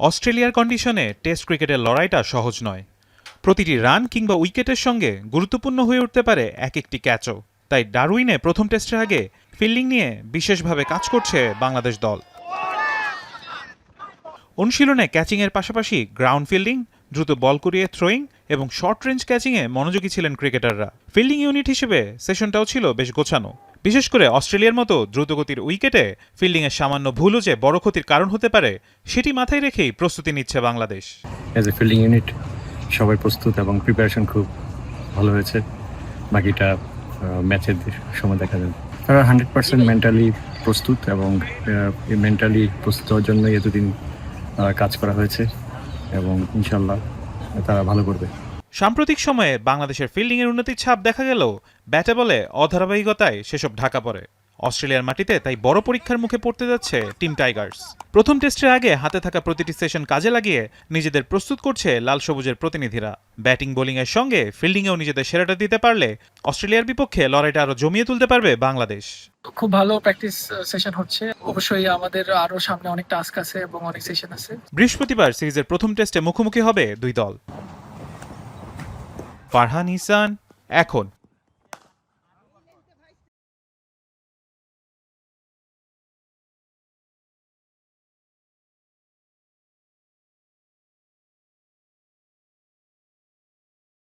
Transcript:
অস্ট্রেলিয়ার কন্ডিশনে টেস্ট ক্রিকেটের লড়াইটা সহজ নয়। প্রতিটি রান কিংবা উইকেটের সঙ্গে গুরুত্বপূর্ণ হয়ে উঠতে পারে এক একটি ক্যাচও। তাই ডারউইনে প্রথম টেস্টের আগে ফিল্ডিং নিয়ে বিশেষভাবে কাজ করছে বাংলাদেশ দল। অনুশীলনে ক্যাচিংয়ের পাশাপাশি গ্রাউন্ড ফিল্ডিং, দ্রুত বল করিয়ে থ্রোয়িং এবং শর্ট রেঞ্জ ক্যাচিংয়ে মনোযোগী ছিলেন ক্রিকেটাররা। ফিল্ডিং ইউনিট হিসেবে সেশনটাও ছিল বেশ গোছানো। বিশেষ করে অস্ট্রেলিয়ার মতো দ্রুতগতির উইকেটে ফিল্ডিংয়ের সামান্য ভুলও যে বড় ক্ষতির কারণ হতে পারে সেটি মাথায় রেখেই প্রস্তুতি নিচ্ছে Bangladesh. As a fielding unit সবাই প্রস্তুত এবং প্রিপারেশন খুব ভালো হয়েছে। বাকিটা ম্যাচের সময় দেখা যাবে। তারা 100% মেন্টালি প্রস্তুত এবং মেন্টালি প্রস্তুত হওয়ার জন্য এতদিন কাজ করা হয়েছে এবং ইনশাল্লাহ তারা ভালো করবে। সাম্প্রতিক সময়ে বাংলাদেশের ফিল্ডিংয়ের উন্নতির ছাপ দেখা গেলেও ব্যাটে বলে অধারাবাহিকতায় সেসব ঢাকা পড়ে। অস্ট্রেলিয়ার মাটিতে তাই বড় পরীক্ষার মুখে পড়তে যাচ্ছে টিম টাইগার্স। প্রথম টেস্টের আগে হাতে থাকা প্রতিটি সেশন কাজে লাগিয়ে নিজেদের প্রস্তুত করছে লাল সবুজের প্রতিনিধিরা। ব্যাটিং বোলিংয়ের সঙ্গে ফিল্ডিংয়েও নিজেদের সেরাটা দিতে পারলে অস্ট্রেলিয়ার বিপক্ষে লড়াইটা আরও জমিয়ে তুলতে পারবে বাংলাদেশ। খুব ভালো প্র্যাকটিস সেশন হচ্ছে। অবশ্যই আমাদের আরো সামনে অনেক টাস্ক আছে এবং অনেক সেশন আছে। বৃহস্পতিবার সিরিজের প্রথম টেস্টে মুখোমুখি হবে দুই দল। ফারহান ইহসান, এখন।